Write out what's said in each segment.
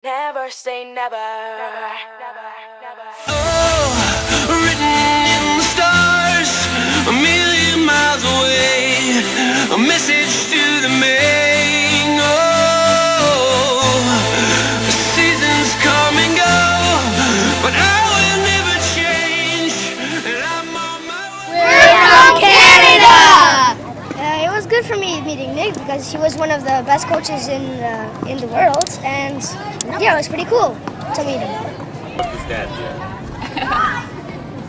Never say never. Never. Oh, written in the stars, a million miles away, a message to the main. Oh, the seasons come and go, but I will never change, and I'm on my way. We're from Canada! It was good for me meeting Nick because he was one of the best coaches in the world, and yeah, it was pretty cool to meet him. His dad, yeah.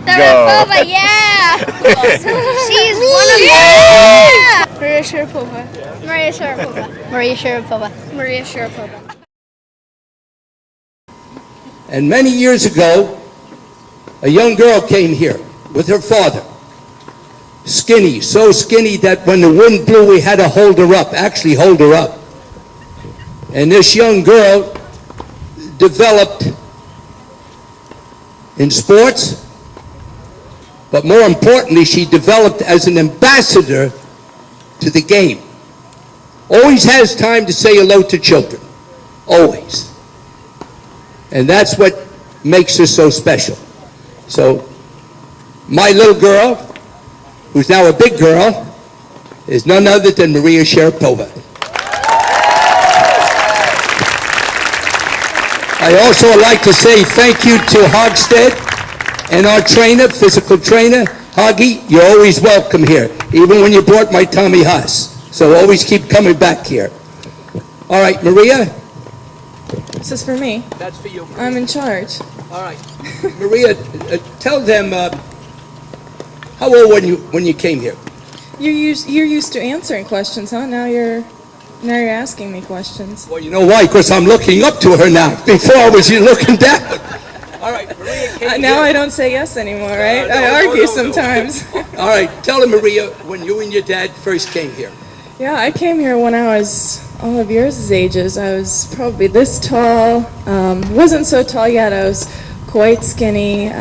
Sharapova, yeah! She's one of them! Maria Sharapova. Maria Sharapova. Maria Sharapova. Maria Sharapova. And many years ago, a young girl came here with her father. Skinny, so skinny that when the wind blew, we had to hold her up, actually hold her up. And this young girl developed in sports, but more importantly, she developed as an ambassador to the game. Always has time to say hello to children, always. And that's what makes her so special. So, my little girl, who's now a big girl, is none other than Maria Sharapova. I also would like to say thank you to Hogstead and our trainer, physical trainer, Hoggy. You're always welcome here, even when you brought my Tommy Haas. So always keep coming back here. All right, Maria? This is for me. That's for you, Maria. I'm in charge. All right. Maria, tell them, how old were you when you came here? You're used to answering questions, huh? Now you're asking me questions. Well, you know why? Because I'm looking up to her now. Before I was looking down. All right, Maria came Now here. I don't say yes anymore, right? No, I argue no. sometimes. All right, tell them, Maria, when you and your dad first came here. Yeah, I came here when I was all of yours' ages. I was probably this tall. Wasn't so tall yet. I was quite skinny.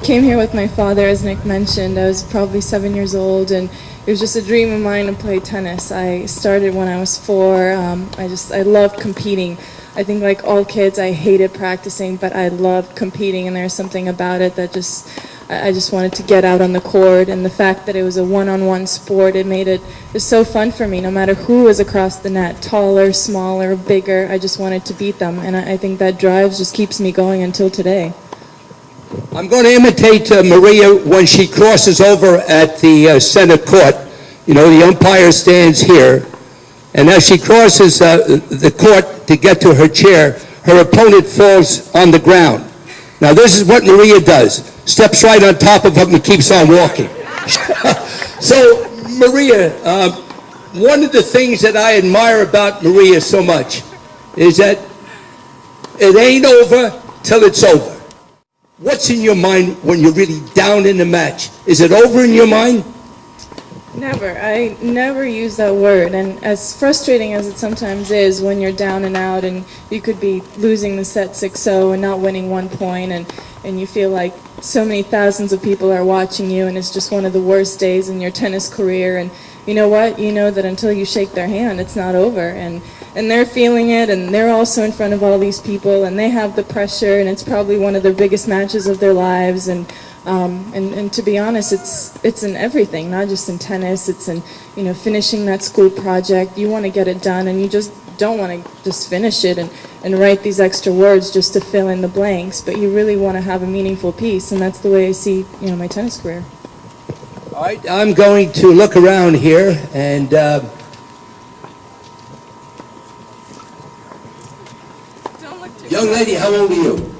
Came here with my father, as Nick mentioned. I was probably 7 years old, and it was just a dream of mine to play tennis. I started when I was 4. I loved competing. I think like all kids, I hated practicing, but I loved competing, and there's something about it that I just wanted to get out on the court, and the fact that it was a one-on-one sport, it made it just so fun for me, no matter who was across the net, taller, smaller, bigger. I just wanted to beat them, and I think that drive just keeps me going until today. I'm going to imitate Maria when she crosses over at the center court. You know, the umpire stands here, and as she crosses the court to get to her chair, her opponent falls on the ground. Now, this is what Maria does. Steps right on top of him and keeps on walking. So, Maria, one of the things that I admire about Maria so much is that it ain't over till it's over. What's in your mind when you're really down in the match? Is it over in your mind? Never. I never use that word, and as frustrating as it sometimes is when you're down and out and you could be losing the set 6-0 and not winning 1 point, and you feel like so many thousands of people are watching you, and it's just one of the worst days in your tennis career, and you know what? You know that until you shake their hand, it's not over, and they're feeling it, and they're also in front of all these people, and they have the pressure, and it's probably one of the biggest matches of their lives, and to be honest, it's in everything, not just in tennis. It's in, finishing that school project. You want to get it done, and you just don't want to just finish it and write these extra words just to fill in the blanks, but you really want to have a meaningful piece, and that's the way I see, my tennis career. All right, I'm going to look around here, and young lady, how old are you?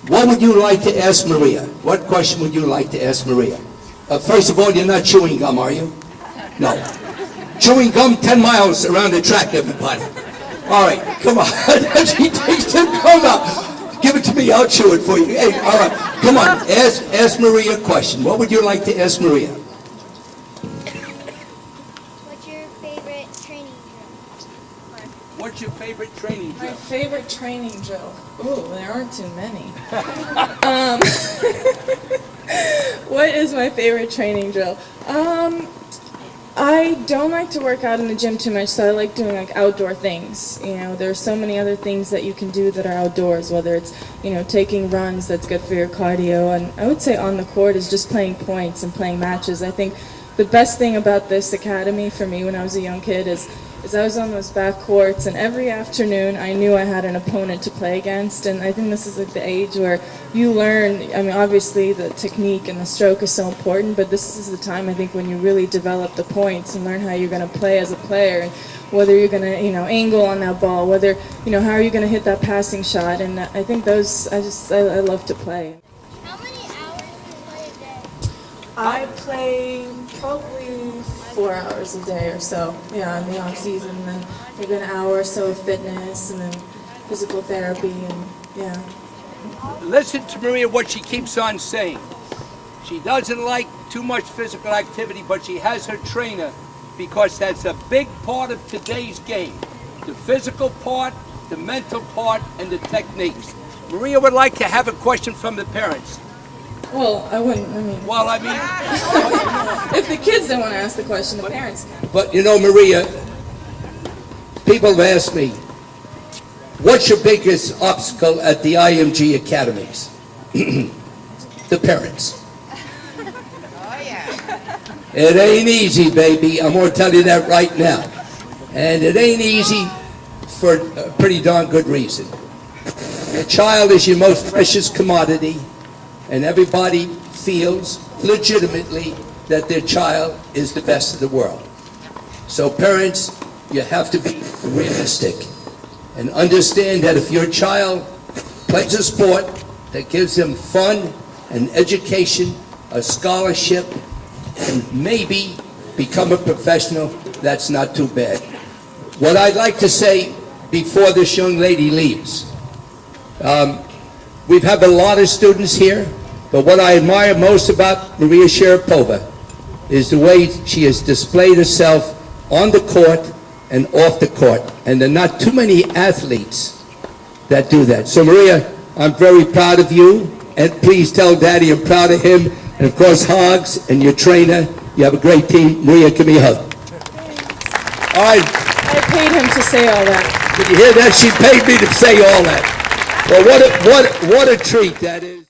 What would you like to ask Maria? What question would you like to ask Maria? First of all, you're not chewing gum, are you? No. Chewing gum 10 miles around the track, everybody. All right, come on. She takes the gum out. Give it to me, I'll chew it for you. Hey, all right, come on. Ask Maria a question. What would you like to ask Maria? What's your favorite training drill? What's your favorite training drill? My favorite training drill? Ooh, there aren't too many. What is my favorite training drill? I don't like to work out in the gym too much, so I like doing like outdoor things. You know, there's so many other things that you can do that are outdoors, whether it's, you know, taking runs that's good for your cardio, and I would say on the court is just playing points and playing matches. I think the best thing about this academy for me when I was a young kid is I was on those back courts, and every afternoon I knew I had an opponent to play against, and I think this is like the age where you learn, I mean, obviously the technique and the stroke is so important, but this is the time, I think, when you really develop the points and learn how you're going to play as a player, and whether you're going to, you know, angle on that ball, whether, you know, how are you going to hit that passing shot, and I think those, I love to play. How many hours do you play a day? I play probably 4 hours a day or so, yeah, in the off season, and then maybe an hour or so of fitness, and then physical therapy, and yeah. Listen to Maria, what she keeps on saying. She doesn't like too much physical activity, but she has her trainer because that's a big part of today's game. The physical part, the mental part, and the techniques. Maria would like to have a question from the parents. Well, I wouldn't, I mean, Well, I mean, if the kids don't want to ask the question, the parents can. but you know, Maria, people have asked me, what's your biggest obstacle at the IMG academies? The parents. It ain't easy, baby. I'm going to tell you that right now. And it ain't easy for a pretty darn good reason. A child is your most precious commodity, and everybody feels legitimately that their child is the best of the world. So parents, you have to be realistic and understand that if your child plays a sport that gives them fun and education, a scholarship, and maybe become a professional, that's not too bad. What I'd like to say before this young lady leaves, we've had a lot of students here, but what I admire most about Maria Sharapova is the way she has displayed herself on the court and off the court. And there are not too many athletes that do that. So Maria, I'm very proud of you, and please tell Daddy I'm proud of him. And of course, Hogs and your trainer, you have a great team. Maria, give me a hug. All right. I paid him to say all that. Did you hear that? She paid me to say all that. Well, what a treat that is.